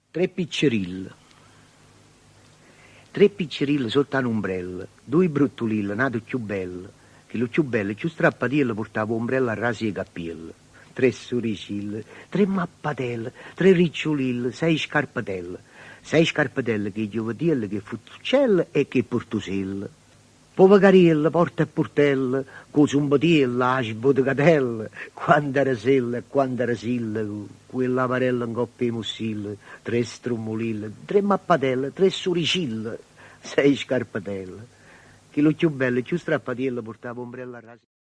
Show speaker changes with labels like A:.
A: Tre piccerille. Tre piccerille sotto un'ombrella, due bruttulille, nato più bello, che lo più bello, più strappatiello portava ombrella a rasi e cappiello. Tre soricille, tre mappatelle, tre ricciolille, sei scarpatelle. Sei scarpatelle che giovatielle, che futtucelle e che portuselle. Povagariella, porta e portella, con zumbatiella, a sbodicatella, quanta rasella e quanta rasilla, quella varella in coppia di mussille, tre strummolille, tre mappatelle, tre soricille, sei scarpatelle. Che lo più bello, più strappatiello portava ombrella a rasi.